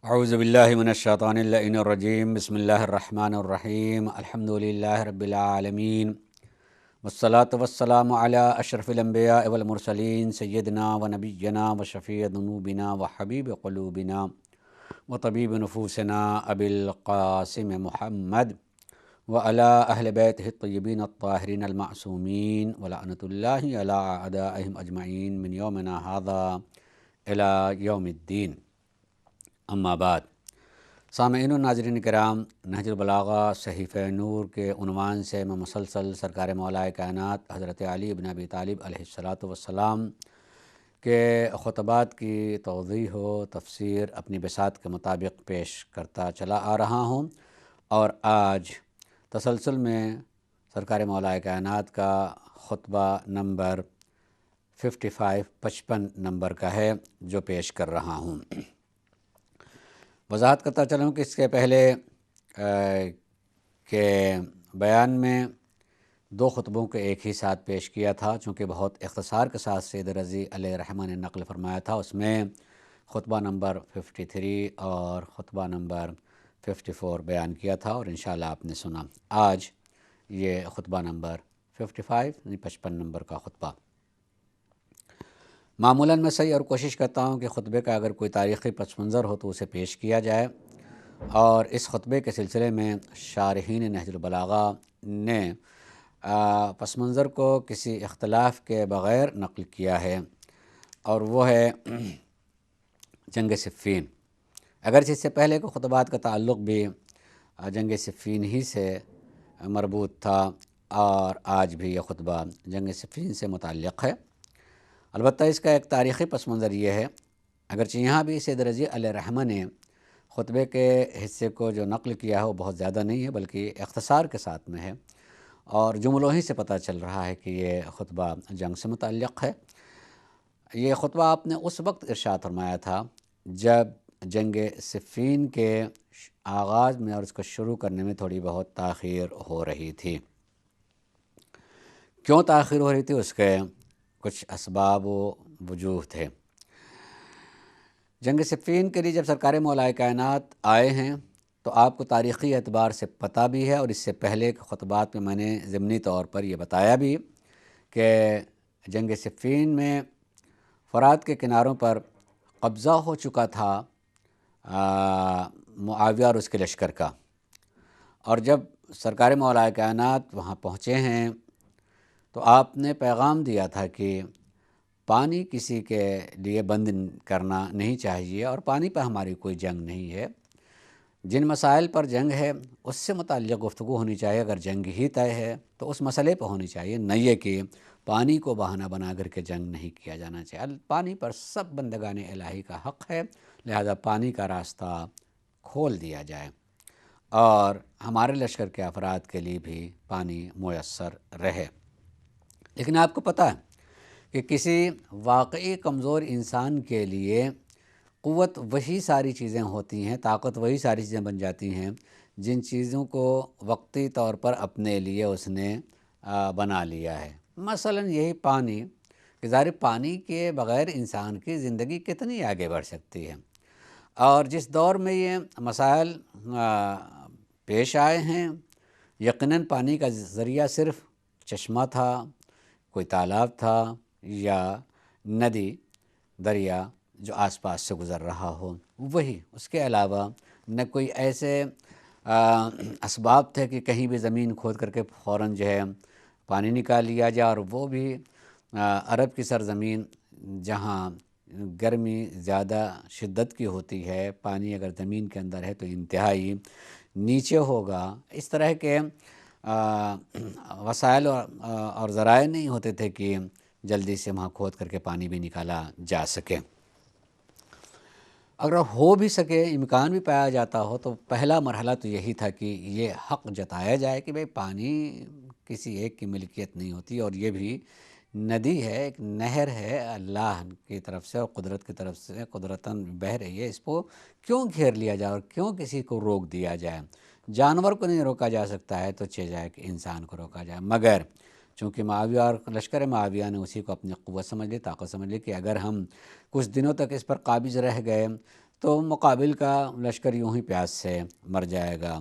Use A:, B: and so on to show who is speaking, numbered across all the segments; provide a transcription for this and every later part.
A: اعوذ باللہ من الشیطان اللعین الرجیم بسم اللہ الرحمن الرحیم الحمد للہ رب العالمین والصلاة والسلام علی اشرف الانبیاء والمرسلین سیدنا و نبینا و شفیع ذنوبنا و حبیب قلوبنا و طبیب نفوسنا ابی القاسم محمد و علی اہل بیتہ الطیبین الطاہرین المعصومین ولعنۃ اللہ علی اعدائہم اجمعین من یومنا ھذا الی یوم الدین. اما بعد، سامعین و ناظرین کرام، نہج البلاغہ صحیفہ نور کے عنوان سے میں مسلسل سرکار مولا کائنات حضرت علی بن ابی طالب علیہ الصلاۃ والسلام کے خطبات کی توضیح و تفسیر اپنی بساط کے مطابق پیش کرتا چلا آ رہا ہوں، اور آج تسلسل میں سرکار مولا کائنات کا خطبہ نمبر 55 نمبر کا ہے جو پیش کر رہا ہوں. وضاحت کرتا چلوں کہ اس کے پہلے کہ بیان میں دو خطبوں کے ایک ہی ساتھ پیش کیا تھا، چونکہ بہت اختصار کے ساتھ سید رضی علیہ الرحمہ نے نقل فرمایا تھا. اس میں خطبہ نمبر 53 اور خطبہ نمبر 54 بیان کیا تھا، اور انشاءاللہ آپ نے سنا. آج یہ خطبہ نمبر 55 نمبر کا خطبہ. معمولاً میں صحیح اور کوشش کرتا ہوں کہ خطبے کا اگر کوئی تاریخی پس منظر ہو تو اسے پیش کیا جائے، اور اس خطبے کے سلسلے میں شارحین نہج البلاغہ نے پس منظر کو کسی اختلاف کے بغیر نقل کیا ہے، اور وہ ہے جنگ صفین. اگرچہ اس سے پہلے کے خطبات کا تعلق بھی جنگ صفین ہی سے مربوط تھا، اور آج بھی یہ خطبہ جنگ صفین سے متعلق ہے. البتہ اس کا ایک تاریخی پس منظر یہ ہے، اگرچہ یہاں بھی سید رضی علیہ الرحمہ نے خطبے کے حصے کو جو نقل کیا ہے وہ بہت زیادہ نہیں ہے، بلکہ اختصار کے ساتھ میں ہے، اور جملوں ہی سے پتہ چل رہا ہے کہ یہ خطبہ جنگ سے متعلق ہے. یہ خطبہ آپ نے اس وقت ارشاد فرمایا تھا جب جنگ صفین کے آغاز میں اور اس کو شروع کرنے میں تھوڑی بہت تاخیر ہو رہی تھی. کیوں تاخیر ہو رہی تھی؟ اس کے کچھ اسباب و وجوہ تھے. جنگ صفین کے لیے جب سرکار مولا کائنات آئے ہیں تو آپ کو تاریخی اعتبار سے پتہ بھی ہے، اور اس سے پہلے کے خطبات میں نے ضمنی طور پر یہ بتایا بھی کہ جنگ صفین میں فرات کے کناروں پر قبضہ ہو چکا تھا معاویہ اور اس کے لشکر کا، اور جب سرکار مولا کائنات وہاں پہنچے ہیں تو آپ نے پیغام دیا تھا کہ پانی کسی کے لیے بند کرنا نہیں چاہیے، اور پانی پہ ہماری کوئی جنگ نہیں ہے. جن مسائل پر جنگ ہے اس سے متعلق گفتگو ہونی چاہیے. اگر جنگ ہی طے ہے تو اس مسئلے پہ ہونی چاہیے، نہ یہ کہ پانی کو بہانہ بنا کر کے جنگ نہیں کیا جانا چاہیے. پانی پر سب بندگان الہی کا حق ہے، لہذا پانی کا راستہ کھول دیا جائے، اور ہمارے لشکر کے افراد کے لیے بھی پانی میسر رہے. لیکن آپ کو پتہ ہے کہ کسی واقعی کمزور انسان کے لیے قوت وہی ساری چیزیں ہوتی ہیں، طاقت وہی ساری چیزیں بن جاتی ہیں جن چیزوں کو وقتی طور پر اپنے لیے اس نے بنا لیا ہے. مثلاً یہی پانی، کہ ظاہر پانی کے بغیر انسان کی زندگی کتنی آگے بڑھ سکتی ہے، اور جس دور میں یہ مسائل پیش آئے ہیں یقیناً پانی کا ذریعہ صرف چشمہ تھا، کوئی تالاب تھا، یا ندی دریا جو آس پاس سے گزر رہا ہو وہی. اس کے علاوہ نہ کوئی ایسے اسباب تھے کہ کہیں بھی زمین کھود کر کے فوراً جو ہے پانی نکال لیا جائے، اور وہ بھی عرب کی سرزمین جہاں گرمی زیادہ شدت کی ہوتی ہے، پانی اگر زمین کے اندر ہے تو انتہائی نیچے ہوگا. اس طرح کے وسائل اور ذرائع نہیں ہوتے تھے کہ جلدی سے وہاں کھود کر کے پانی بھی نکالا جا سکے. اگر ہو بھی سکے، امکان بھی پایا جاتا ہو، تو پہلا مرحلہ تو یہی تھا کہ یہ حق جتایا جائے کہ بھئی پانی کسی ایک کی ملکیت نہیں ہوتی، اور یہ بھی ندی ہے، ایک نہر ہے اللہ کی طرف سے اور قدرت کی طرف سے قدرتاً بہہ رہی ہے. اس کو کیوں گھیر لیا جائے اور کیوں کسی کو روک دیا جائے؟ جانور کو نہیں روکا جا سکتا ہے تو جائے کہ انسان کو روکا جائے. مگر چونکہ معاویہ اور لشکر معاویہ نے اسی کو اپنی قوت سمجھ لی، طاقت سمجھ لی کہ اگر ہم کچھ دنوں تک اس پر قابض رہ گئے تو مقابل کا لشکر یوں ہی پیاس سے مر جائے گا۔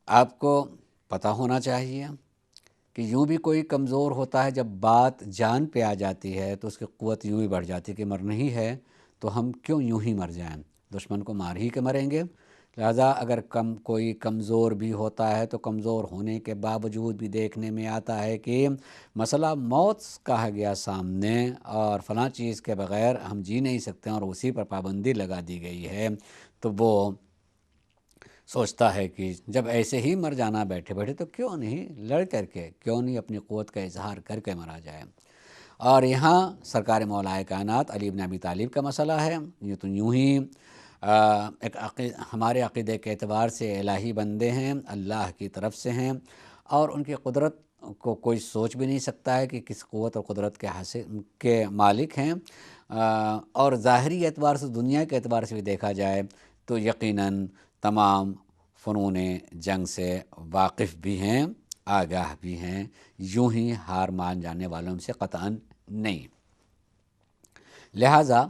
A: آپ کو پتہ ہونا چاہیے کہ یوں بھی کوئی کمزور ہوتا ہے، جب بات جان پہ آ جاتی ہے تو اس کی قوت یوں ہی بڑھ جاتی ہے کہ مرنا ہی ہے تو ہم کیوں یوں ہی مر جائیں، دشمن کو مار ہی کے مریں گے۔ لہٰذا اگر کوئی کمزور بھی ہوتا ہے تو کمزور ہونے کے باوجود بھی دیکھنے میں آتا ہے کہ مسئلہ موت کہا گیا سامنے اور فلاں چیز کے بغیر ہم جی نہیں سکتے اور اسی پر پابندی لگا دی گئی ہے، تو وہ سوچتا ہے کہ جب ایسے ہی مر جانا بیٹھے بیٹھے تو کیوں نہیں لڑ کر کے، کیوں نہیں اپنی قوت کا اظہار کر کے مرا جائے۔ اور یہاں سرکار مولا کائنات علی بن ابی طالب کا مسئلہ ہے، یہ تو یوں ہی ہمارے عقیدے کے اعتبار سے الہی بندے ہیں، اللہ کی طرف سے ہیں، اور ان کی قدرت کو کوئی سوچ بھی نہیں سکتا ہے کہ کس قوت اور قدرت کے مالک ہیں۔ اور ظاہری اعتبار سے، دنیا کے اعتبار سے بھی دیکھا جائے تو یقیناً تمام فنون جنگ سے واقف بھی ہیں، آگاہ بھی ہیں، یوں ہی ہار مان جانے والوں سے قطعاً نہیں۔ لہٰذا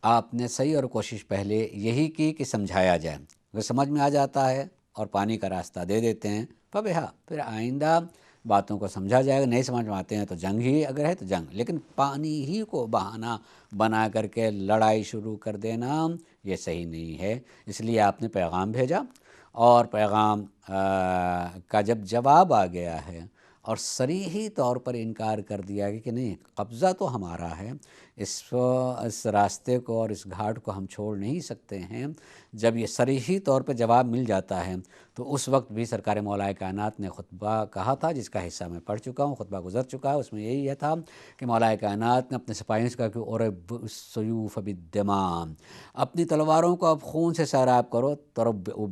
A: آپ نے صحیح اور کوشش پہلے یہی کی کہ سمجھایا جائے، اگر سمجھ میں آ جاتا ہے اور پانی کا راستہ دے دیتے ہیں فبہا، پھر آئندہ باتوں کو سمجھا جائے گا۔ نہیں سمجھ میں آتے ہیں تو جنگ ہی اگر ہے تو جنگ، لیکن پانی ہی کو بہانہ بنا کر کے لڑائی شروع کر دینا یہ صحیح نہیں ہے۔ اس لیے آپ نے پیغام بھیجا، اور پیغام کا جب جواب آ گیا ہے اور صریحی طور پر انکار کر دیا کہ نہیں، قبضہ تو ہمارا ہے، اس راستے کو اور اس گھاٹ کو ہم چھوڑ نہیں سکتے ہیں، جب یہ صریحی طور پہ جواب مل جاتا ہے تو اس وقت بھی سرکار مولا کائنات نے خطبہ کہا تھا، جس کا حصہ میں پڑھ چکا ہوں، خطبہ گزر چکا ہے، اس میں یہی تھا کہ مولا کائنات نے اپنے سپاہیوں سے کہا کہ اورب السیوف بالدماء، اپنی تلواروں کو اب خون سے سیراب کرو، تربئ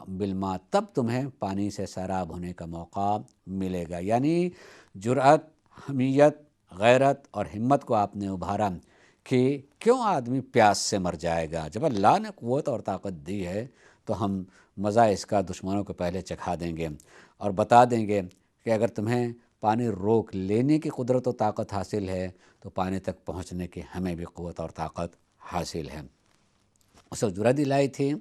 A: بالماء، تب تمہیں پانی سے سیراب ہونے کا موقع ملے گا۔ یعنی جرأت، حمیت، غیرت اور ہمت کو آپ نے ابھارا کہ کیوں آدمی پیاس سے مر جائے گا، جب اللہ نے قوت اور طاقت دی ہے تو ہم مزہ اس کا دشمنوں کو پہلے چکھا دیں گے اور بتا دیں گے کہ اگر تمہیں پانی روک لینے کی قدرت و طاقت حاصل ہے تو پانی تک پہنچنے کی ہمیں بھی قوت اور طاقت حاصل ہے۔ اسے جرأت دلائی تھی۔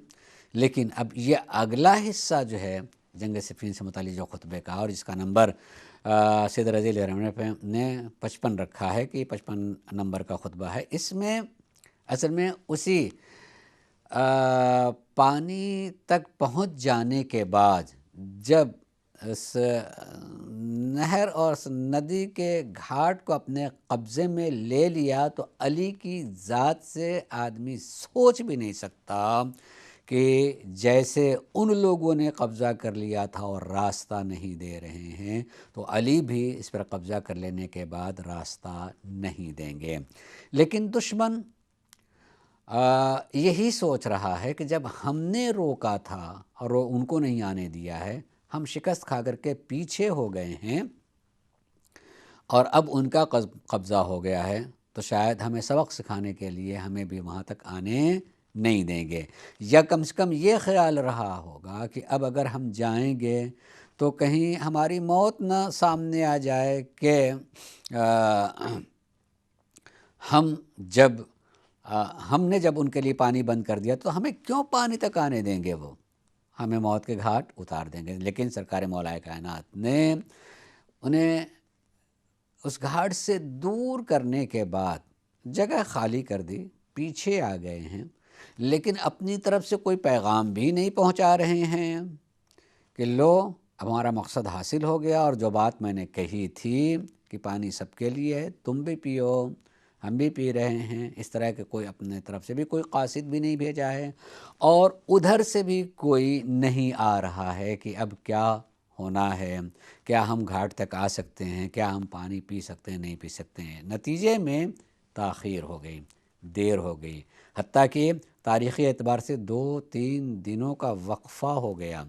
A: لیکن اب یہ اگلا حصہ جو ہے جنگ صفین سے متعلق جو خطبے کا، اور جس کا نمبر سید رضی اللہ عنہ نے 55 رکھا ہے کہ 55 نمبر کا خطبہ ہے، اس میں اصل میں اسی پانی تک پہنچ جانے کے بعد جب اس نہر اور اس ندی کے گھاٹ کو اپنے قبضے میں لے لیا تو علی کی ذات سے آدمی سوچ بھی نہیں سکتا کہ جیسے ان لوگوں نے قبضہ کر لیا تھا اور راستہ نہیں دے رہے ہیں تو علی بھی اس پر قبضہ کر لینے کے بعد راستہ نہیں دیں گے۔ لیکن دشمن یہی سوچ رہا ہے کہ جب ہم نے روکا تھا اور ان کو نہیں آنے دیا ہے، ہم شکست کھا کر کے پیچھے ہو گئے ہیں اور اب ان کا قبضہ ہو گیا ہے، تو شاید ہمیں سبق سکھانے کے لیے ہمیں بھی وہاں تک آنے نہیں دیں گے، یا کم سے کم یہ خیال رہا ہوگا کہ اب اگر ہم جائیں گے تو کہیں ہماری موت نہ سامنے آ جائے کہ ہم نے جب ان کے لیے پانی بند کر دیا تو ہمیں کیوں پانی تک آنے دیں گے، وہ ہمیں موت کے گھاٹ اتار دیں گے۔ لیکن سرکار مولا کائنات نے انہیں اس گھاٹ سے دور کرنے کے بعد جگہ خالی کر دی، پیچھے آ گئے ہیں، لیکن اپنی طرف سے کوئی پیغام بھی نہیں پہنچا رہے ہیں کہ لو اب ہمارا مقصد حاصل ہو گیا، اور جو بات میں نے کہی تھی کہ پانی سب کے لیے ہے، تم بھی پیو، ہم بھی پی رہے ہیں، اس طرح کے کوئی اپنے طرف سے بھی کوئی قاصد بھی نہیں بھیجا ہے، اور ادھر سے بھی کوئی نہیں آ رہا ہے کہ اب کیا ہونا ہے، کیا ہم گھاٹ تک آ سکتے ہیں، کیا ہم پانی پی سکتے ہیں، نہیں پی سکتے ہیں۔ نتیجے میں تاخیر ہو گئی، دیر ہو گئی، حتیٰ کہ تاریخی اعتبار سے 2-3 دنوں کا وقفہ ہو گیا،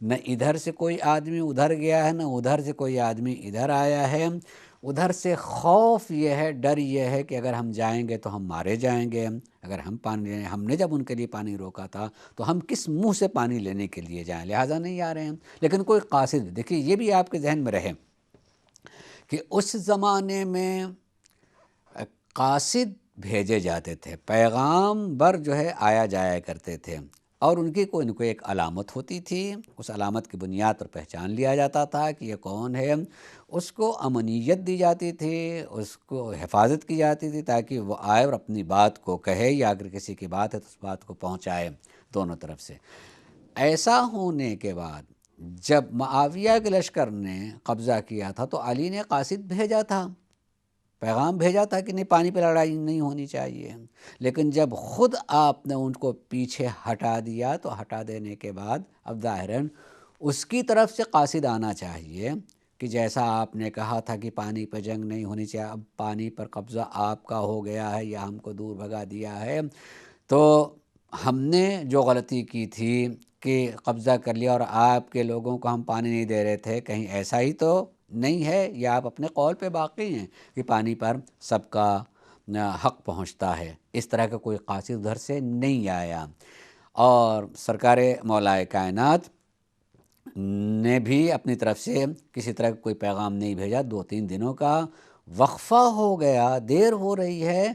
A: نہ ادھر سے کوئی آدمی ادھر گیا ہے، نہ ادھر سے کوئی آدمی ادھر آیا ہے۔ ادھر سے خوف یہ ہے، ڈر یہ ہے کہ اگر ہم جائیں گے تو ہم مارے جائیں گے، اگر ہم نے جب ان کے لیے پانی روکا تھا تو ہم کس منہ سے پانی لینے کے لیے جائیں، لہٰذا نہیں آ رہے ہیں۔ لیکن کوئی قاصد، دیکھیے یہ بھی آپ کے ذہن میں رہے کہ اس زمانے میں قاصد بھیجے جاتے تھے، پیغامبر جو ہے آیا جایا کرتے تھے، اور ان کی کوئی نہ کوئی ایک علامت ہوتی تھی، اس علامت کی بنیاد پر پہچان لیا جاتا تھا کہ یہ کون ہے، اس کو امنیت دی جاتی تھی، اس کو حفاظت کی جاتی تھی تاکہ وہ آئے اور اپنی بات کو کہے، یا اگر کسی کی بات ہے تو اس بات کو پہنچائے دونوں طرف سے۔ ایسا ہونے کے بعد جب معاویہ کے لشکر نے قبضہ کیا تھا تو علی نے قاصد بھیجا تھا، پیغام بھیجا تھا کہ نہیں، پانی پہ لڑائی نہیں ہونی چاہیے، لیکن جب خود آپ نے ان کو پیچھے ہٹا دیا تو ہٹا دینے کے بعد اب ظاہراً اس کی طرف سے قاصد آنا چاہیے کہ جیسا آپ نے کہا تھا کہ پانی پہ جنگ نہیں ہونی چاہیے، اب پانی پر قبضہ آپ کا ہو گیا ہے یا ہم کو دور بھگا دیا ہے، تو ہم نے جو غلطی کی تھی کہ قبضہ کر لیا اور آپ کے لوگوں کو ہم پانی نہیں دے رہے تھے، کہیں ایسا ہی تو نہیں ہے، یا آپ اپنے قول پہ باقی ہیں کہ پانی پر سب کا حق پہنچتا ہے؟ اس طرح کا کوئی قاصد ادھر سے نہیں آیا، اور سرکار مولا کائنات نے بھی اپنی طرف سے کسی طرح کا کوئی پیغام نہیں بھیجا۔ 2-3 دنوں کا وقفہ ہو گیا، دیر ہو رہی ہے،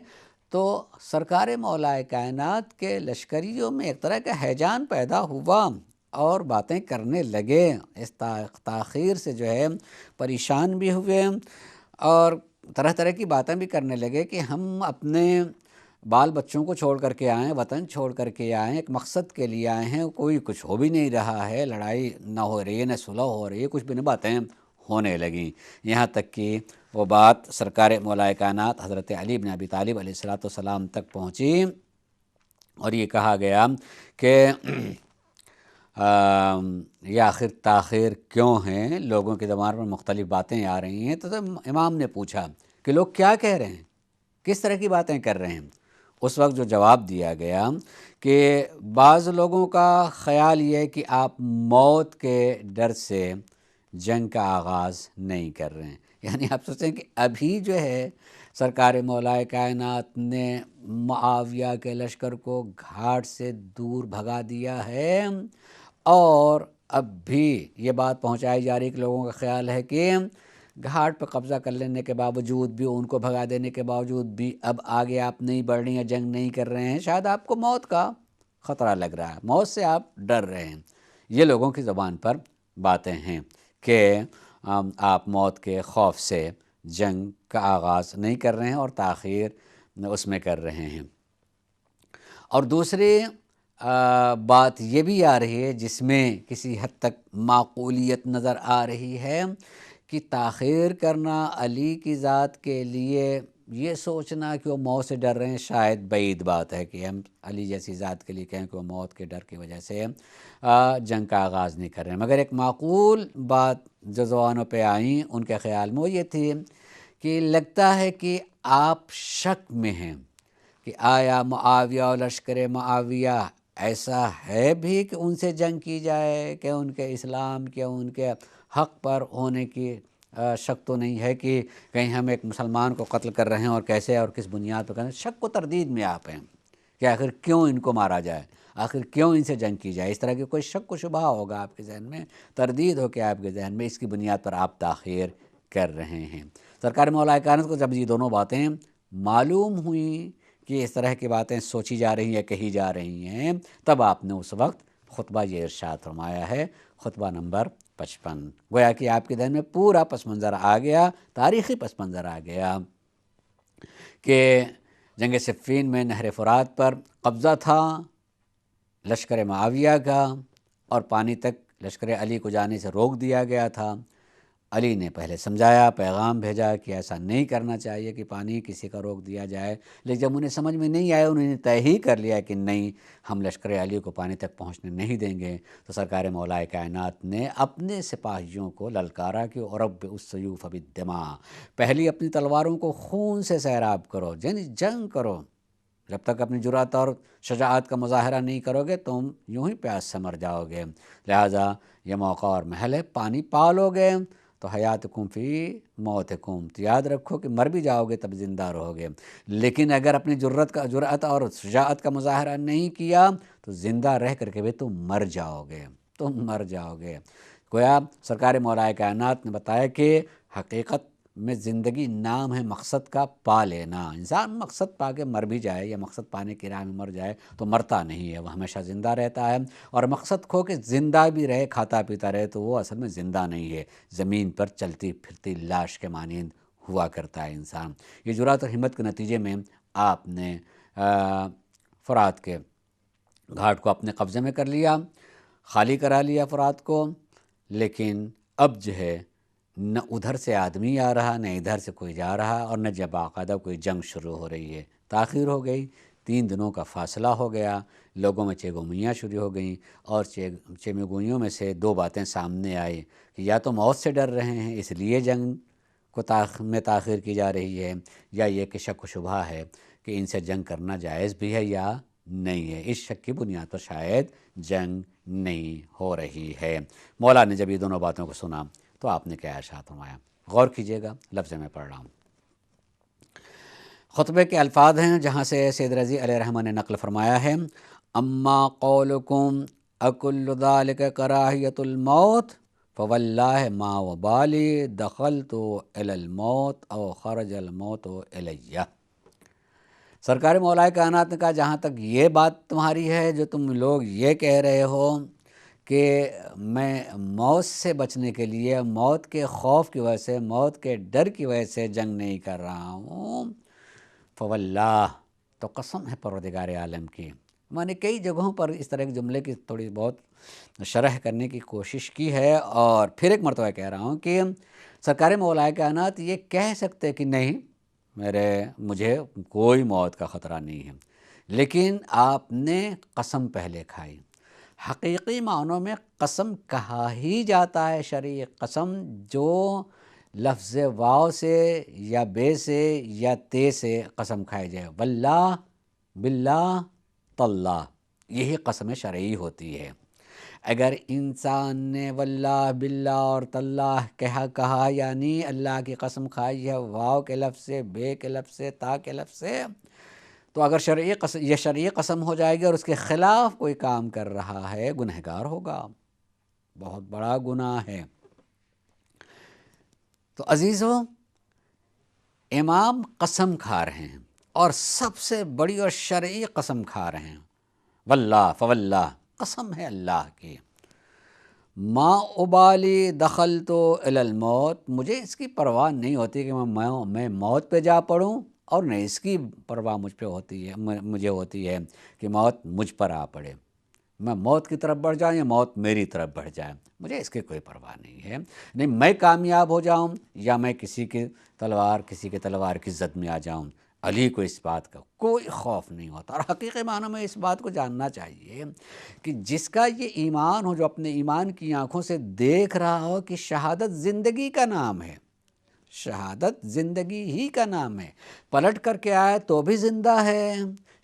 A: تو سرکار مولا کائنات کے لشکریوں میں ایک طرح کا ہیجان پیدا ہوا اور باتیں کرنے لگے، اس تاخیر سے جو ہے پریشان بھی ہوئے، اور طرح طرح کی باتیں بھی کرنے لگے کہ ہم اپنے بال بچوں کو چھوڑ کر کے آئیں، وطن چھوڑ کر کے آئیں، ایک مقصد کے لیے آئے ہیں، کوئی کچھ ہو بھی نہیں رہا ہے، لڑائی نہ ہو رہی ہے، نہ صلح ہو رہی ہے، کچھ بھی نہیں، باتیں ہونے لگیں، یہاں تک کہ وہ بات سرکار مولا کائنات حضرت علی بن ابی طالب علیہ السلام تک پہنچی، اور یہ کہا گیا کہ یہ آخر تاخیر کیوں ہیں، لوگوں کی زبان پر مختلف باتیں آ رہی ہیں، تو امام نے پوچھا کہ لوگ کیا کہہ رہے ہیں، کس طرح کی باتیں کر رہے ہیں؟ اس وقت جو جواب دیا گیا کہ بعض لوگوں کا خیال یہ ہے کہ آپ موت کے ڈر سے جنگ کا آغاز نہیں کر رہے ہیں، یعنی آپ سوچیں کہ ابھی جو ہے سرکار مولا کائنات نے معاویہ کے لشکر کو گھاٹ سے دور بھگا دیا ہے، اور اب بھی یہ بات پہنچائی جا رہی ہے کہ لوگوں کا خیال ہے کہ گھاٹ پہ قبضہ کر لینے کے باوجود بھی، ان کو بھگا دینے کے باوجود بھی اب آگے آپ نہیں بڑھ رہی ہیں، جنگ نہیں کر رہے ہیں، شاید آپ کو موت کا خطرہ لگ رہا ہے، موت سے آپ ڈر رہے ہیں۔ یہ لوگوں کی زبان پر باتیں ہیں کہ آپ موت کے خوف سے جنگ کا آغاز نہیں کر رہے ہیں اور تاخیر اس میں کر رہے ہیں۔ اور دوسری بات یہ بھی آ رہی ہے جس میں کسی حد تک معقولیت نظر آ رہی ہے کہ تاخیر کرنا علی کی ذات کے لیے، یہ سوچنا کہ وہ موت سے ڈر رہے ہیں، شاید بعید بات ہے کہ ہم علی جیسی ذات کے لیے کہیں کہ وہ موت کے ڈر کی وجہ سے جنگ کا آغاز نہیں کر رہے ہیں، مگر ایک معقول بات جو زبانوں پہ آئیں ان کے خیال میں وہ یہ تھی کہ لگتا ہے کہ آپ شک میں ہیں کہ آیا معاویہ اور لشکر معاویہ ایسا ہے بھی کہ ان سے جنگ کی جائے، کہ ان کے اسلام کے، ان کے حق پر ہونے کی شک تو نہیں ہے کہ کہیں ہم ایک مسلمان کو قتل کر رہے ہیں اور کیسے اور کس بنیاد پر کر رہے ہیں؟ شک و تردید میں آپ ہیں کہ آخر کیوں ان کو مارا جائے، آخر کیوں ان سے جنگ کی جائے، اس طرح کی کوئی شک و شبہ ہوگا آپ کے ذہن میں، تردید ہو کے آپ کے ذہن میں، اس کی بنیاد پر آپ تاخیر کر رہے ہیں۔ سرکار مولا کائنات کو جب یہ دونوں باتیں معلوم ہوئیں کہ اس طرح کی باتیں سوچی جا رہی ہیں یا کہی جا رہی ہیں، تب آپ نے اس وقت خطبہ یہ ارشاد فرمایا ہے، خطبہ نمبر 55، گویا کہ آپ کے ذہن میں پورا پس منظر آ گیا، تاریخی پس منظر آ گیا کہ جنگ صفین میں نہر فرات پر قبضہ تھا لشکر معاویہ کا، اور پانی تک لشکر علی کو جانے سے روک دیا گیا تھا۔ علی نے پہلے سمجھایا، پیغام بھیجا کہ ایسا نہیں کرنا چاہیے کہ پانی کسی کا روک دیا جائے، لیکن جب انہیں سمجھ میں نہیں آیا، انہوں نے طے ہی کر لیا کہ نہیں، ہم لشکر علی کو پانی تک پہنچنے نہیں دیں گے، تو سرکار مولا کائنات نے اپنے سپاہیوں کو للکارا کہ رب السیوف بالدماء، پہلی اپنی تلواروں کو خون سے سیراب کرو، یعنی جنگ کرو، جب تک اپنی جرأت اور شجاعت کا مظاہرہ نہیں کرو گے تم یوں ہی پیاس سے مر جاؤ گے، لہٰذا یہ موقع اور محل ہے، پانی پالو گے تو حیاتکم فی موتکم، تو یاد رکھو کہ مر بھی جاؤ گے تب زندہ رہو گے، لیکن اگر اپنی جرأت اور شجاعت کا مظاہرہ نہیں کیا تو زندہ رہ کر کے بھی تم مر جاؤ گے، تم مر جاؤ گے۔ گویا سرکار مولا کائنات نے بتایا کہ حقیقت میں زندگی نام ہے مقصد کا پا لینا. انسان مقصد پا کے مر بھی جائے یا مقصد پانے کی راہ میں مر جائے تو مرتا نہیں ہے، وہ ہمیشہ زندہ رہتا ہے. اور مقصد کھو کے زندہ بھی رہے، کھاتا پیتا رہے، تو وہ اصل میں زندہ نہیں ہے، زمین پر چلتی پھرتی لاش کے مانند ہوا کرتا ہے انسان. یہ جرات اور ہمت کے نتیجے میں آپ نے فرات کے گھاٹ کو اپنے قبضے میں کر لیا، خالی کرا لیا فرات کو. لیکن اب جو ہے نہ ادھر سے آدمی آ رہا، نہ ادھر سے کوئی جا رہا، اور نہ جب باقاعدہ کوئی جنگ شروع ہو رہی ہے. تاخیر ہو گئی، 3 دنوں کا فاصلہ ہو گیا، لوگوں میں چیگومیاں شروع ہو گئیں. اور چیگومیوں میں سے 2 باتیں سامنے آئی کہ یا تو موت سے ڈر رہے ہیں اس لیے جنگ کو میں تاخیر کی جا رہی ہے، یا یہ کہ شک و شبہ ہے کہ ان سے جنگ کرنا جائز بھی ہے یا نہیں ہے. اس شک کی بنیاد پر شاید جنگ نہیں ہو رہی ہے. مولا نے جب یہ دونوں باتوں کو سنا تو آپ نے کیا ارشاد فرمایا؟ غور کیجئے گا، لفظ میں پڑھ رہا ہوں. خطبے کے الفاظ ہیں جہاں سے سید رضی علیہ الرحمہ نے نقل فرمایا ہے: اما قولکم اکل ذالک کراہیت الموت فواللہ ما وبالی دخلت الی الموت او خرج الموت الیہ. سرکار مولا کائنات نے کہا جہاں تک یہ بات تمہاری ہے جو تم لوگ یہ کہہ رہے ہو کہ میں موت سے بچنے کے لیے، موت کے خوف کی وجہ سے، موت کے ڈر کی وجہ سے جنگ نہیں کر رہا ہوں، فواللہ، تو قسم ہے پروردگار عالم کی. میں نے کئی جگہوں پر اس طرح کے جملے کی تھوڑی بہت شرح کرنے کی کوشش کی ہے، اور پھر ایک مرتبہ کہہ رہا ہوں کہ سرکار مولا کائنات یہ کہہ سکتے کہ نہیں، مجھے کوئی موت کا خطرہ نہیں ہے، لیکن آپ نے قسم پہلے کھائی. حقیقی معنوں میں قسم کہا ہی جاتا ہے شرعی قسم، جو لفظ واو سے یا بے سے یا تے سے قسم کھائی جائے. واللہ، باللہ، تاللہ، یہی قسم شرعی ہوتی ہے. اگر انسان نے واللہ، باللہ اور تاللہ کہا، یعنی اللہ کی قسم کھائی ہے واو کے لفظ سے، بے کے لفظ سے، تا کے لفظ سے، تو اگر یہ شرعی قسم ہو جائے گی اور اس کے خلاف کوئی کام کر رہا ہے، گنہگار ہوگا، بہت بڑا گناہ ہے. تو عزیزو، امام قسم کھا رہے ہیں اور سب سے بڑی اور شرعی قسم کھا رہے ہیں. واللہ، فواللہ، قسم ہے اللہ کی. ما ابالی دخلت الی الموت، مجھے اس کی پرواہ نہیں ہوتی کہ میں موت پہ جا پڑوں، اور نہ اس کی پرواہ مجھے ہوتی ہے کہ موت مجھ پر آ پڑے. میں موت کی طرف بڑھ جاؤں یا موت میری طرف بڑھ جائے، مجھے اس کی کوئی پرواہ نہیں ہے. نہیں میں کامیاب ہو جاؤں یا میں کسی کی تلوار کی زد میں آ جاؤں، علی کو اس بات کا کوئی خوف نہیں ہوتا. اور حقیقی معنوں میں اس بات کو جاننا چاہیے کہ جس کا یہ ایمان ہو، جو اپنے ایمان کی آنکھوں سے دیکھ رہا ہو کہ شہادت زندگی کا نام ہے، شہادت زندگی ہی کا نام ہے، پلٹ کر کے آئے تو بھی زندہ ہے،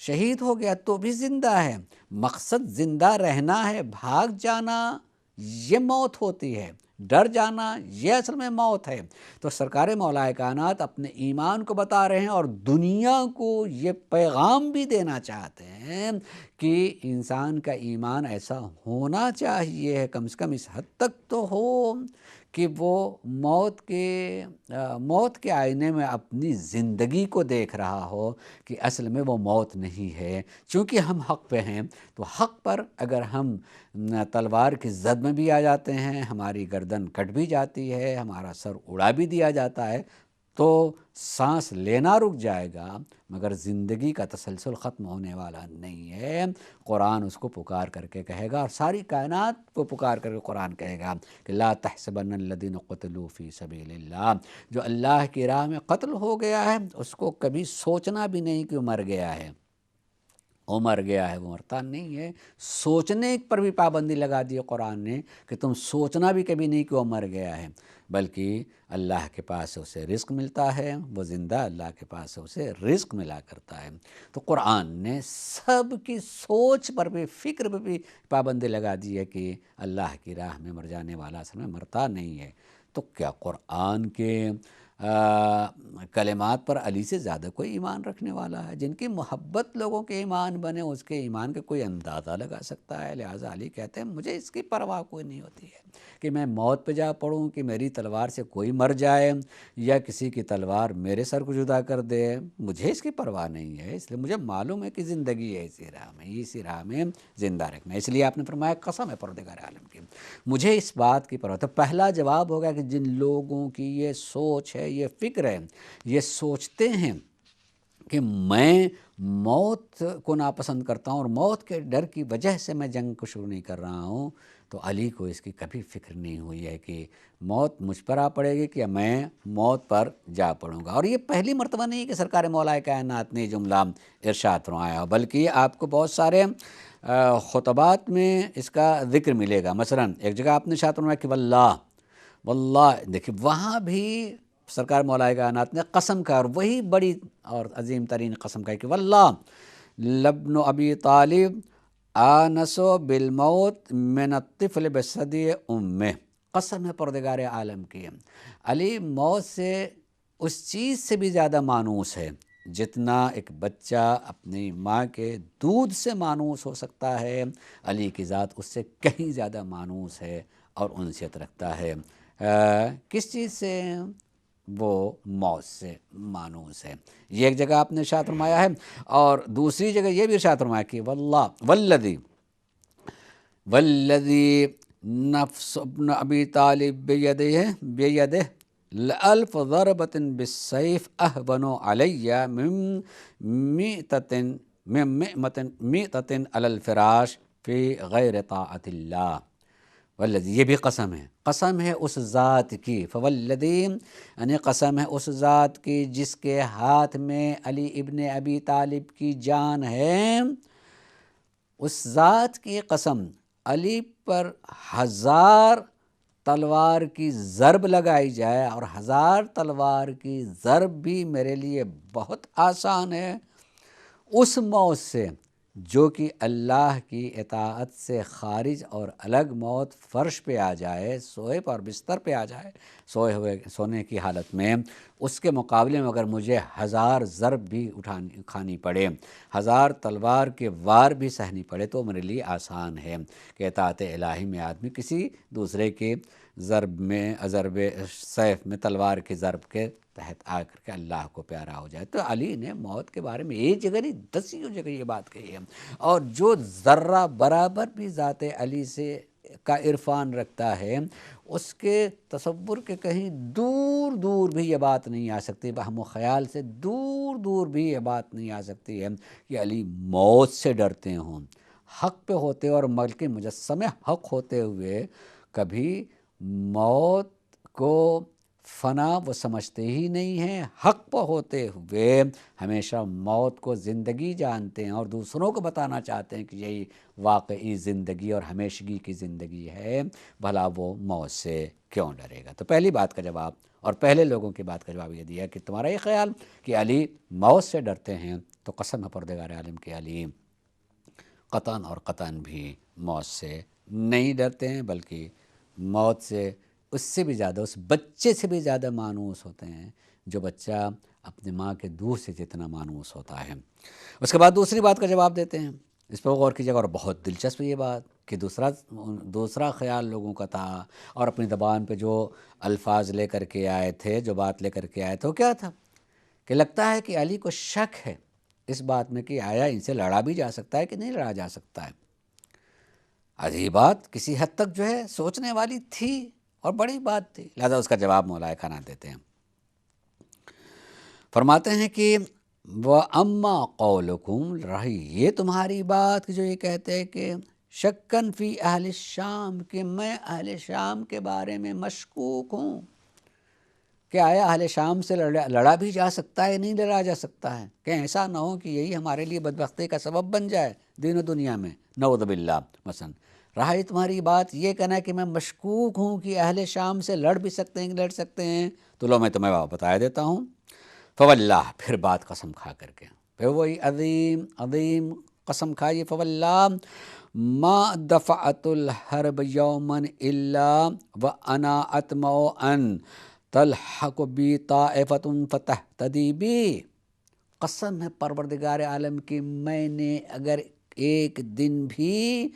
A: شہید ہو گیا تو بھی زندہ ہے. مقصد زندہ رہنا ہے، بھاگ جانا یہ موت ہوتی ہے، ڈر جانا یہ اصل میں موت ہے. تو سرکار مولا کائنات اپنے ایمان کو بتا رہے ہیں اور دنیا کو یہ پیغام بھی دینا چاہتے ہیں کہ انسان کا ایمان ایسا ہونا چاہیے، کم سے کم اس حد تک تو ہو کہ وہ موت کے آئینے میں اپنی زندگی کو دیکھ رہا ہو کہ اصل میں وہ موت نہیں ہے. چونکہ ہم حق پہ ہیں تو حق پر اگر ہم تلوار کی زد میں بھی آ جاتے ہیں، ہماری گردن کٹ بھی جاتی ہے، ہمارا سر اڑا بھی دیا جاتا ہے، تو سانس لینا رک جائے گا، مگر زندگی کا تسلسل ختم ہونے والا نہیں ہے. قرآن اس کو پکار کر کے کہے گا، اور ساری کائنات کو پکار کر کے قرآن کہے گا کہ لا تحسبن الذین قتلوا فی سبیل اللہ، جو اللہ کی راہ میں قتل ہو گیا ہے اس کو کبھی سوچنا بھی نہیں کہ وہ مر گیا ہے. وہ مر گیا ہے، وہ مرتا نہیں ہے. سوچنے پر بھی پابندی لگا دی قرآن نے کہ تم سوچنا بھی کبھی نہیں کہ وہ مر گیا ہے، بلکہ اللہ کے پاس سے اسے رزق ملتا ہے، وہ زندہ اللہ کے پاس سے اسے رزق ملا کرتا ہے. تو قرآن نے سب کی سوچ پر بھی، فکر پر بھی پابندی لگا دی ہے کہ اللہ کی راہ میں مر جانے والا اصل میں مرتا نہیں ہے. تو کیا قرآن کے کلمات پر علی سے زیادہ کوئی ایمان رکھنے والا ہے؟ جن کی محبت لوگوں کے ایمان بنے، اس کے ایمان کا کوئی اندازہ لگا سکتا ہے۔ لہٰذا علی کہتے ہیں مجھے اس کی پرواہ کوئی نہیں ہوتی ہے کہ میں موت پہ جا پڑوں، کہ میری تلوار سے کوئی مر جائے یا کسی کی تلوار میرے سر کو جدا کر دے، مجھے اس کی پرواہ نہیں ہے۔ اس لیے مجھے معلوم ہے کہ زندگی ہے اسی راہ میں زندہ رکھنا، اس لیے آپ نے فرمایا قسم ہے پروردگار عالم کی مجھے اس بات کی پرواہ۔ تو پہلا جواب ہوگا کہ جن لوگوں کی یہ سوچ ہے، یہ فکر ہے، یہ سوچتے ہیں کہ میں موت کو ناپسند کرتا ہوں اور موت کے ڈر کی وجہ سے میں جنگ کو شروع نہیں کر رہا ہوں، تو علی کو اس کی کبھی فکر نہیں ہوئی ہے کہ موت مجھ پر آ پڑے گی کہ میں موت پر جا پڑوں گا۔ اور یہ پہلی مرتبہ نہیں کہ سرکار مولا کائنات نے جملہ ارشاد فرمایا ہو، بلکہ آپ کو بہت سارے خطبات میں اس کا ذکر ملے گا۔ مثلا ایک جگہ آپ نے ارشاد فرمایا کہ واللہ دیکھیں وہاں بھی سرکار مولا کائنات نے قسم کہا، اور وہی بڑی اور عظیم ترین قسم کہا کہ واللہ لابن ابی طالب آنسو بالموت من الطفل بثدی امہ، قسم ہے پروردگار عالم کی علی موت سے اس چیز سے بھی زیادہ مانوس ہے جتنا ایک بچہ اپنی ماں کے دودھ سے مانوس ہو سکتا ہے، علی کی ذات اس سے کہیں زیادہ مانوس ہے اور انسیت رکھتا ہے۔ کس چیز سے؟ وہ موت سے مانوس ہے۔ یہ ایک جگہ آپ نے ارشاد فرمایا ہے، اور دوسری جگہ یہ بھی ارشاد فرمایا کہ والذی نفس ابن ابی طالب بیدہ لألف ضربۃ بالسیف اہون علی من میتۃ علی الفراش فی غیر طاعت اللہ۔ والذی، یہ بھی قسم ہے اس ذات کی، فوالذی یعنی قسم ہے اس ذات کی جس کے ہاتھ میں علی ابن ابی طالب کی جان ہے، اس ذات کی قسم علی پر 1000 تلوار کی ضرب لگائی جائے، اور 1000 تلوار کی ضرب بھی میرے لیے بہت آسان ہے، اس موت سے جو کہ اللہ کی اطاعت سے خارج اور الگ موت فرش پہ آ جائے، سوئے پر بستر پہ آ جائے، سونے کی حالت میں، اس کے مقابلے میں اگر مجھے 1000 ضرب بھی کھانی پڑے، 1000 تلوار کے وار بھی سہنی پڑے، تو میرے لیے آسان ہے کہ اطاعت الہی میں آدمی کسی دوسرے کے ضرب سیف میں تلوار کی ضرب کے تحت آ کر کے اللہ کو پیارا ہو جائے۔ تو علی نے موت کے بارے میں ایک جگہ نہیں 10 جگہ یہ بات کہی ہے، اور جو ذرہ برابر بھی ذات علی سے کا عرفان رکھتا ہے، اس کے تصور کے کہیں دور دور بھی یہ بات نہیں آ سکتی، ہم و خیال سے دور دور بھی یہ بات نہیں آ سکتی ہے کہ علی موت سے ڈرتے ہوں، حق پہ ہوتے اور ملک مجسم حق ہوتے ہوئے کبھی موت کو فنا وہ سمجھتے ہی نہیں ہیں، حق پہ ہوتے ہوئے ہمیشہ موت کو زندگی جانتے ہیں اور دوسروں کو بتانا چاہتے ہیں کہ یہی واقعی زندگی اور ہمیشگی کی زندگی ہے، بھلا وہ موت سے کیوں ڈرے گا۔ تو پہلی بات کا جواب اور پہلے لوگوں کی بات کا جواب یہ دیا کہ تمہارا یہ خیال کہ علی موت سے ڈرتے ہیں، تو قسم ہے پروردگار عالم کے علی قطعاً اور قطعاً بھی موت سے نہیں ڈرتے ہیں، بلکہ موت سے اس سے بھی زیادہ، اس بچے سے بھی زیادہ مانوس ہوتے ہیں جو بچہ اپنی ماں کے دودھ سے جتنا مانوس ہوتا ہے۔ اس کے بعد دوسری بات کا جواب دیتے ہیں، اس پر غور کیجیے گا، اور بہت دلچسپ یہ بات کہ دوسرا خیال لوگوں کا تھا، اور اپنی زبان پہ جو الفاظ لے کر کے آئے تھے، جو بات لے کر کے آئے تھے، وہ کیا تھا کہ لگتا ہے کہ علی کو شک ہے اس بات میں کہ آیا ان سے لڑا بھی جا سکتا ہے کہ نہیں لڑا جا سکتا ہے۔ عجیب بات، کسی حد تک جو ہے سوچنے والی تھی اور بڑی بات تھی، لہذا اس کا جواب مولا کائنات دیتے ہیں، فرماتے ہیں کہ وَأَمَّا قَوْلُكُمْ، رہی یہ تمہاری بات جو یہ کہتے ہیں کہ شکن فی اہل الشام، کہ میں اہل شام کے بارے میں مشکوک ہوں کہ آیا اہل شام سے لڑا بھی جا سکتا ہے نہیں لڑا جا سکتا ہے، کہ ایسا نہ ہو کہ یہی ہمارے لیے بدبختی کا سبب بن جائے دین و دنیا میں، نعوذ باللہ۔ مثلا رہا یہ تمہاری بات یہ کہنا کہ میں مشکوک ہوں کہ اہل شام سے لڑ بھی سکتے ہیں لڑ سکتے ہیں، تو لو میں تمہیں بتا دیتا ہوں، فواللہ، پھر بات قسم کھا کر کے، پھر وہی عظیم قسم کھائی، فواللہ ما دفعت الحرب یوما الا وانا اطمع ان تلحق بی طائفۃ فتہتدی بی، قسم ہے پروردگار عالم کی، میں نے اگر ایک دن بھی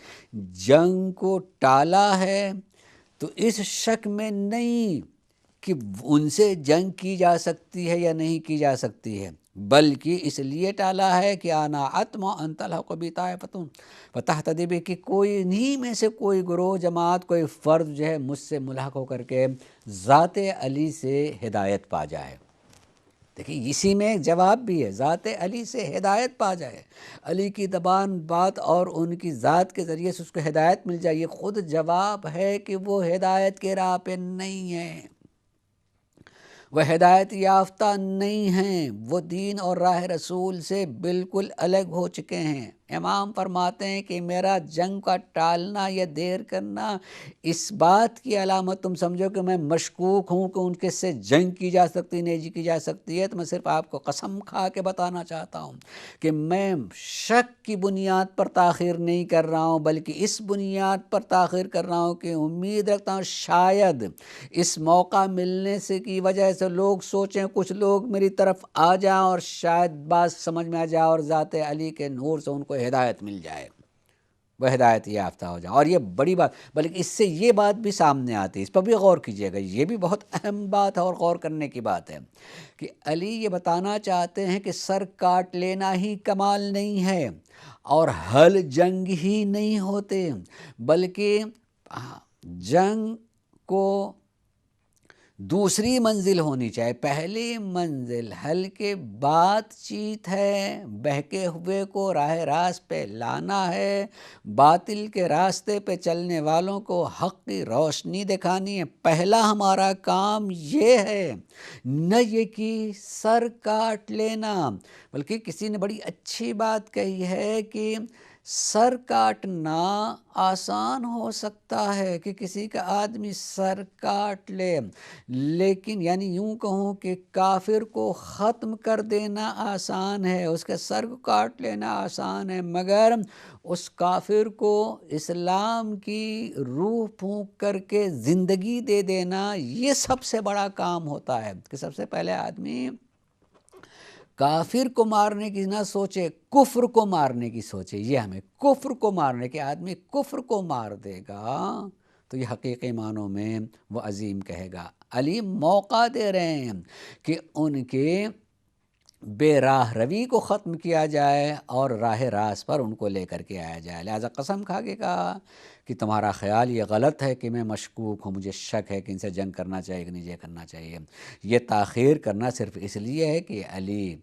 A: جنگ کو ٹالا ہے تو اس شک میں نہیں کہ ان سے جنگ کی جا سکتی ہے یا نہیں کی جا سکتی ہے، بلکہ اس لیے ٹالا ہے کہ انا اطمع ان تلحق بی طائفۃ فتہتدی بی، کہ کوئی انہی میں سے کوئی گروہ، جماعت، کوئی فرد جو ہے مجھ سے ملحق ہو کر کے ذات علی سے ہدایت پا جائے۔ دیکھیں اسی میں ایک جواب بھی ہے، ذات علی سے ہدایت پا جائے، علی کی زبان بات اور ان کی ذات کے ذریعے سے اس کو ہدایت مل جائے، یہ خود جواب ہے کہ وہ ہدایت کے راہ پہ نہیں ہے، وہ ہدایت یافتہ نہیں ہیں، وہ دین اور راہ رسول سے بالکل الگ ہو چکے ہیں۔ امام فرماتے ہیں کہ میرا جنگ کا ٹالنا یا دیر کرنا اس بات کی علامت تم سمجھو کہ میں مشکوک ہوں کہ ان کے سے جنگ کی جا سکتی نہیں جی کی جا سکتی ہے، تو میں صرف آپ کو قسم کھا کے بتانا چاہتا ہوں کہ میں شک کی بنیاد پر تاخیر نہیں کر رہا ہوں، بلکہ اس بنیاد پر تاخیر کر رہا ہوں کہ امید رکھتا ہوں شاید اس موقع ملنے سے کی وجہ سے لوگ سوچیں، کچھ لوگ میری طرف آ جائیں اور شاید بات سمجھ میں آ جائے اور ذات علی کے نور سے ان کو ہدایت مل جائے، وہ ہدایت یافتہ ہو جائے۔ اور یہ بڑی بات، بلکہ اس سے یہ بات بھی سامنے آتی ہے، اس پر بھی غور کیجیے گا، یہ بھی بہت اہم بات ہے اور غور کرنے کی بات ہے کہ علی یہ بتانا چاہتے ہیں کہ سر کاٹ لینا ہی کمال نہیں ہے اور حل جنگ ہی نہیں ہوتے، بلکہ جنگ کو دوسری منزل ہونی چاہیے، پہلی منزل حل کے بات چیت ہے، بہکے ہوئے کو راہ راست پہ لانا ہے، باطل کے راستے پہ چلنے والوں کو حق کی روشنی دکھانی ہے۔ پہلا ہمارا کام یہ ہے، نہ یہ کہ سر کاٹ لینا، بلکہ کسی نے بڑی اچھی بات کہی ہے کہ سر کاٹنا آسان ہو سکتا ہے کہ کسی کا آدمی سر کاٹ لے، لیکن یعنی یوں کہوں کہ کافر کو ختم کر دینا آسان ہے، اس کے سر کو کاٹ لینا آسان ہے، مگر اس کافر کو اسلام کی روح پھونک کر کے زندگی دے دینا یہ سب سے بڑا کام ہوتا ہے کہ سب سے پہلے آدمی کافر کو مارنے کی نہ سوچے، کفر کو مارنے کی سوچے۔ یہ ہمیں کفر کو مارنے کے، آدمی کفر کو مار دے گا تو یہ حقیقی معنوں میں وہ عظیم کہے گا۔ علی موقع دے رہے ہیں کہ ان کے بے راہ روی کو ختم کیا جائے اور راہ راست پر ان کو لے کر کے آیا جائے، لہٰذا قسم کھا کے کہا کہ تمہارا خیال یہ غلط ہے کہ میں مشکوک ہوں، مجھے شک ہے کہ ان سے جنگ کرنا چاہیے کہ نہیں یہ کرنا چاہیے۔ یہ تاخیر کرنا صرف اس لیے ہے کہ علی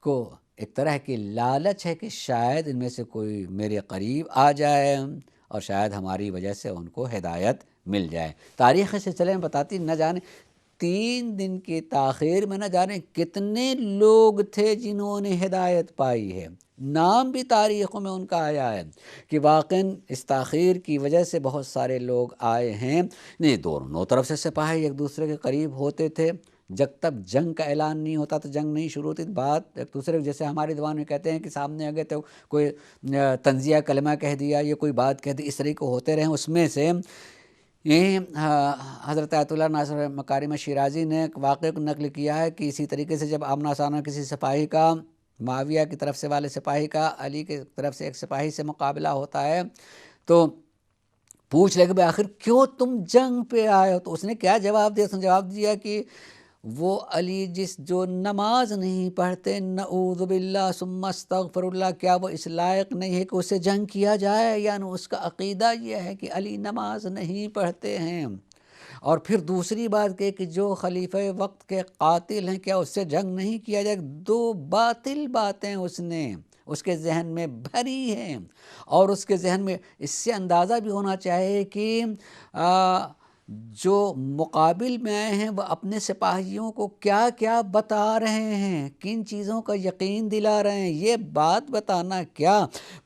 A: کو ایک طرح کی لالچ ہے کہ شاید ان میں سے کوئی میرے قریب آ جائے اور شاید ہماری وجہ سے ان کو ہدایت مل جائے۔ تاریخ سلسلے میں بتاتی نہ جانے 3 دن کی تاخیر میں نہ جانے کتنے لوگ تھے جنہوں نے ہدایت پائی ہے، نام بھی تاریخوں میں ان کا آیا ہے کہ واقعاً اس تاخیر کی وجہ سے بہت سارے لوگ آئے ہیں۔ نہیں، دونوں طرف سے سپاہی ایک دوسرے کے قریب ہوتے تھے، جب تک جنگ کا اعلان نہیں ہوتا تو جنگ نہیں شروع ہوتی، بات ایک دوسرے کو جیسے ہماری زبان میں کہتے ہیں کہ سامنے آ گئے تو کوئی تنزیہ کلمہ کہہ دیا یا کوئی بات کہہ دی، اس طریقے ہوتے رہے۔ اس میں سے یہ حضرت آیت اللہ ناصر مکارم شیرازی نے ایک واقعے کو نقل کیا ہے کہ اسی طریقے سے جب آمنا سامنا کسی سپاہی کا، معاویہ کی طرف سے والے سپاہی کا علی کی طرف سے ایک سپاہی سے مقابلہ ہوتا ہے تو پوچھ لے کہ بھئی آخر کیوں تم جنگ پہ آئے ہو؟ تو اس نے کیا جواب دیا؟ اس نے جواب دیا کہ وہ علی جو نماز نہیں پڑھتے، نعوذ باللہ ثم استغفر اللہ، کیا وہ اس لائق نہیں ہے کہ اسے جنگ کیا جائے؟ یعنی اس کا عقیدہ یہ ہے کہ علی نماز نہیں پڑھتے ہیں۔ اور پھر دوسری بات کہ جو خلیفہ وقت کے قاتل ہیں، کیا اس سے جنگ نہیں کیا جائے؟ 2 باطل باتیں اس کے ذہن میں بھری ہیں، اور اس کے ذہن میں اس سے اندازہ بھی ہونا چاہیے کہ جو مقابل میں آئے ہیں وہ اپنے سپاہیوں کو کیا کیا بتا رہے ہیں، کن چیزوں کا یقین دلا رہے ہیں۔ یہ بات بتانا کیا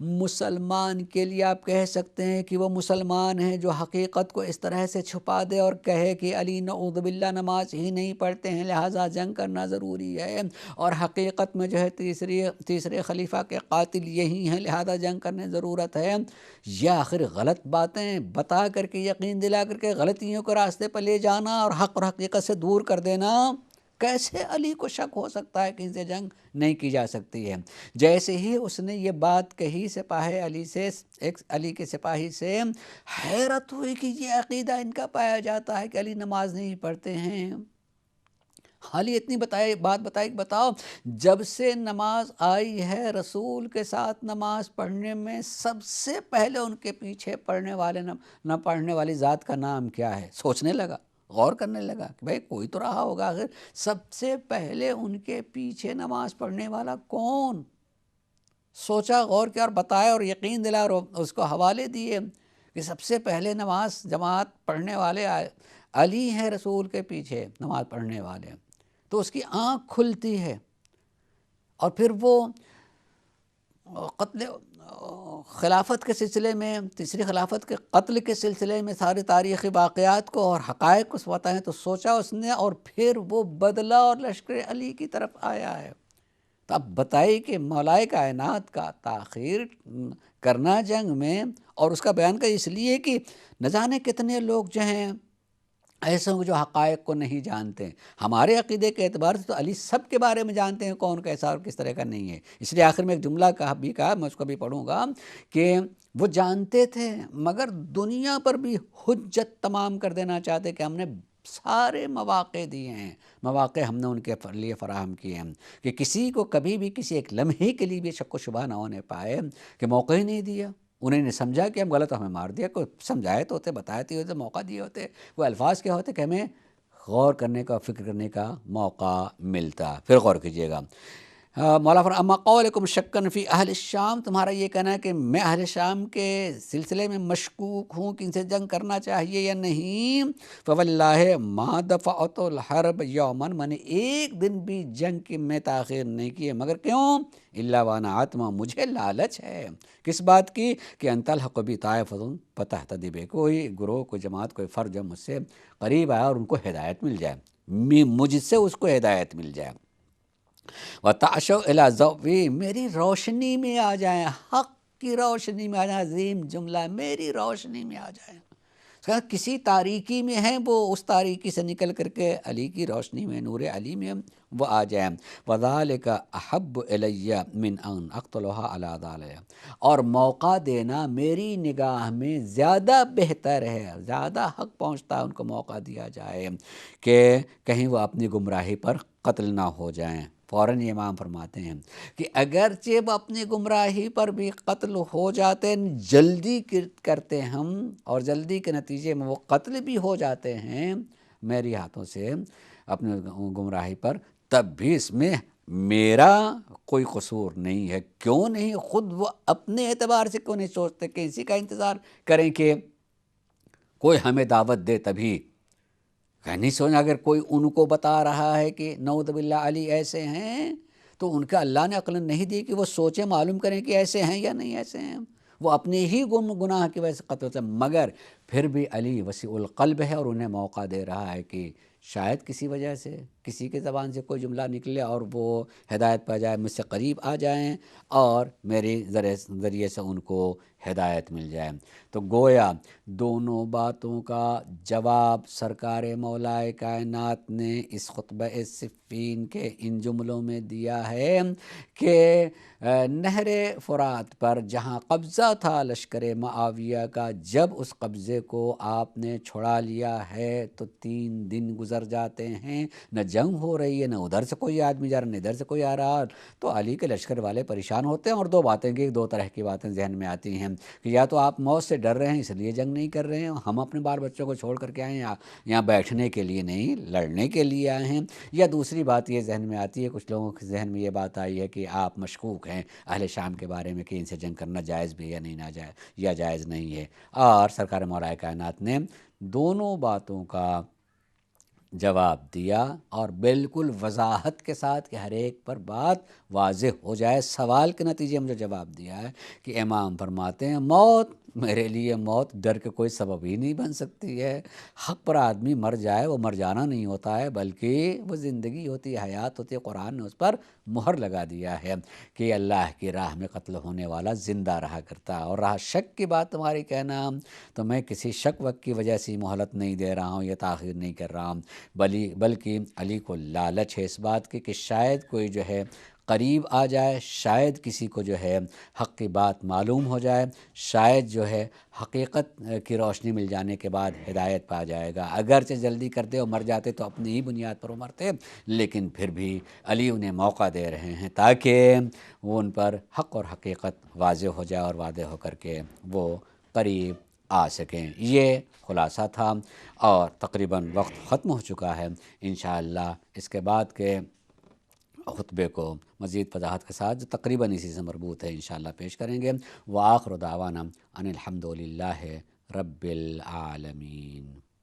A: مسلمان کے لیے آپ کہہ سکتے ہیں کہ وہ مسلمان ہیں جو حقیقت کو اس طرح سے چھپا دے اور کہے کہ علی نعوذ باللہ نماز ہی نہیں پڑھتے ہیں لہٰذا جنگ کرنا ضروری ہے، اور حقیقت میں جو ہے تیسرے خلیفہ کے قاتل یہی ہیں لہٰذا جنگ کرنے ضرورت ہے۔ یہ آخر غلط باتیں بتا کر کے، یقین دلا کر کے غلطیوں برائیوں کے راستے پر لے جانا اور حق اور حقیقت سے دور کر دینا، کیسے علی کو شک ہو سکتا ہے کہ ان سے جنگ نہیں کی جا سکتی ہے؟ جیسے ہی اس نے یہ بات کہی، سپاہی علی سے، ایک علی کے سپاہی سے حیرت ہوئی کہ یہ عقیدہ ان کا پایا جاتا ہے کہ علی نماز نہیں پڑھتے ہیں۔ حالی اتنی بات بتائی کہ بتاؤ، جب سے نماز آئی ہے رسول کے ساتھ نماز پڑھنے میں سب سے پہلے ان کے پیچھے پڑھنے والے نہ پڑھنے والی ذات کا نام کیا ہے؟ سوچنے لگا، غور کرنے لگا کہ بھئی کوئی تو رہا ہوگا، آخر سب سے پہلے ان کے پیچھے نماز پڑھنے والا کون؟ سوچا، غور کیا اور بتایا اور یقین دلا اور اس کو حوالے دیے کہ سب سے پہلے نماز جماعت پڑھنے والے علی ہیں، رسول کے پیچھے نماز پڑھنے والے۔ تو اس کی آنکھ کھلتی ہے، اور پھر وہ قتل خلافت کے سلسلے میں، تیسری خلافت کے قتل کے سلسلے میں سارے تاریخی واقعات کو اور حقائق کو بتائیں تو سوچا اس نے، اور پھر وہ بدلہ اور لشکر علی کی طرف آیا ہے۔ تو اب بتائی کہ مولائے کائنات کا تاخیر کرنا جنگ میں، اور اس کا بیان کا اس لیے کہ نہ جانے کتنے لوگ جو ہیں ایسے ہوں جو حقائق کو نہیں جانتے۔ ہمارے عقیدے کے اعتبار سے تو علی سب کے بارے میں جانتے ہیں کون کیسا اور کس طرح کا نہیں ہے۔ اس لیے آخر میں ایک جملہ کہا، میں اس کو بھی پڑھوں گا، کہ وہ جانتے تھے مگر دنیا پر بھی حجت تمام کر دینا چاہتے کہ ہم نے سارے مواقع دیے ہیں، مواقع ہم نے ان کے لیے فراہم کیے ہیں کہ کسی کو کبھی بھی کسی ایک لمحے کے لیے بھی شک و شبہ نہ ہونے پائے، کہ موقع ہی نہیں دیا۔ انہیں نے سمجھا کہ ہم غلط، ہمیں مار دیا، کوئی سمجھائے تو ہوتے، بتائے ہوتے، موقع دیے ہوتے، وہ الفاظ کیا ہوتے کہ ہمیں غور کرنے کا، فکر کرنے کا موقع ملتا۔ پھر غور کیجئے گا، مولا اما قولکم شکن فی اہل الشام، تمہارا یہ کہنا ہے کہ میں اہل شام کے سلسلے میں مشکوک ہوں کہ ان سے جنگ کرنا چاہیے یا نہیں، فواللہ ما دفعت الحرب یوما، میں نے ایک دن بھی جنگ کی میں تاخیر نہیں کی ہے، مگر کیوں؟ الا وانا عتما، مجھے لالچ ہے، کس بات کی؟ کہ ان تلحق بی طائفۃ فتہتدی بی، کوئی گروہ، کوئی جماعت، کوئی فرد جو مجھ سے قریب آیا اور ان کو ہدایت مل جائے، مجھ سے اس کو ہدایت مل جائے، وَتَعْشَوْا إِلَىٰ ضَوْءِي، میری روشنی میں آ جائیں، حق کی روشنی میں آ جائیں۔ عظیم جملہ ہے، میری روشنی میں آ جائیں۔ کسی تاریکی میں ہیں، وہ اس تاریکی سے نکل کر کے علی کی روشنی میں، نور علی میں وہ آ جائیں۔ وَذَلِكَ أَحَبُّ إِلَيَّ مِنْ أَنْ أَقْتُلَهَا عَلَىٰ ذَلِكَ، اور موقع دینا میری نگاہ میں زیادہ بہتر ہے، زیادہ حق پہنچتا ہے ان کو موقع دیا جائے کہ کہیں وہ اپنی گمراہی پر قتل نہ ہو جائیں۔ فوراً یہ امام فرماتے ہیں کہ اگرچہ وہ اپنی گمراہی پر بھی قتل ہو جاتے، جلدی کرتے ہم، اور جلدی کے نتیجے میں وہ قتل بھی ہو جاتے ہیں میری ہاتھوں سے اپنی گمراہی پر، تب بھی اس میں میرا کوئی قصور نہیں ہے۔ کیوں نہیں؟ خود وہ اپنے اعتبار سے کیوں نہیں سوچتے کہ اسی کا انتظار کریں کہ کوئی ہمیں دعوت دے تبھی؟ نہیں سوچنا، اگر کوئی ان کو بتا رہا ہے کہ نعوذ باللہ علی ایسے ہیں، تو ان کا اللہ نے عقل نہیں دی کہ وہ سوچیں، معلوم کریں کہ ایسے ہیں یا نہیں ایسے ہیں، وہ اپنے ہی گناہ کی وجہ سے قتل ہوتے ہیں، مگر پھر بھی علی وسیع القلب ہے اور انہیں موقع دے رہا ہے کہ شاید کسی وجہ سے کسی کے زبان سے کوئی جملہ نکلے اور وہ ہدایت پا جائے، مجھ سے قریب آ جائیں اور میرے ذریعے سے ان کو ہدایت مل جائے۔ تو گویا دونوں باتوں کا جواب سرکار مولائے کائنات نے اس خطبہ صفین کے ان جملوں میں دیا ہے کہ نہر فرات پر جہاں قبضہ تھا لشکر معاویہ کا، جب اس قبضے کو آپ نے چھڑا لیا ہے تو 3 دن گزر جاتے ہیں، نہ جنگ ہو رہی ہے، نہ ادھر سے کوئی آدمی جا رہا، نہ ادھر سے کوئی آ رہا، تو علی کے لشکر والے پریشان ہوتے ہیں، اور دو طرح کی باتیں ذہن میں آتی ہیں کہ یا تو آپ موت سے ڈر رہے ہیں اس لیے جنگ نہیں کر رہے ہیں، ہم اپنے بال بچوں کو چھوڑ کر کے آئے ہیں، یہاں بیٹھنے کے لیے نہیں، لڑنے کے لیے آئے ہیں، یا دوسری بات یہ ذہن میں آتی ہے، کچھ لوگوں کے ذہن میں یہ بات آئی ہے کہ آپ مشکوک ہیں اہل شام کے بارے میں کہ ان سے جنگ کرنا جائز بھی یا نہیں ناجائز یا جائز نہیں ہے، اور سرکار مولائے کائنات نے دونوں باتوں کا جواب دیا اور بالکل وضاحت کے ساتھ کہ ہر ایک پر بات واضح ہو جائے۔ سوال کے نتیجے میں جو جواب دیا ہے کہ امام فرماتے ہیں موت میرے لیے موت ڈر کے کوئی سبب ہی نہیں بن سکتی ہے۔ حق پر آدمی مر جائے وہ مر جانا نہیں ہوتا ہے بلکہ وہ زندگی ہوتی ہے، حیات ہوتی ہے۔ قرآن نے اس پر مہر لگا دیا ہے کہ اللہ کی راہ میں قتل ہونے والا زندہ رہا کرتا ہے۔ اور رہا شک کی بات تمہاری کہنا، تو میں کسی شک وقت کی وجہ سے مہلت نہیں دے رہا ہوں، یہ تاخیر نہیں کر رہا ہوں، بلکہ علی کو لالچ ہے اس بات کی کہ شاید کوئی جو ہے قریب آ جائے، شاید کسی کو جو ہے حق کی بات معلوم ہو جائے، شاید جو ہے حقیقت کی روشنی مل جانے کے بعد ہدایت پا جائے گا۔ اگرچہ جلدی کرتے اور مر جاتے تو اپنی ہی بنیاد پر وہ مرتے، لیکن پھر بھی علی انہیں موقع دے رہے ہیں تاکہ وہ ان پر حق اور حقیقت واضح ہو جائے اور واضح ہو کر کے وہ قریب آ سکیں۔ یہ خلاصہ تھا اور تقریباً وقت ختم ہو چکا ہے۔ انشاءاللہ اس کے بعد کے خطبے کو مزید وضاحت کے ساتھ جو تقریباً اسی سے مربوط ہے انشاءاللہ پیش کریں گے۔ وآخر دعوانا ان الحمد للہ رب العالمین۔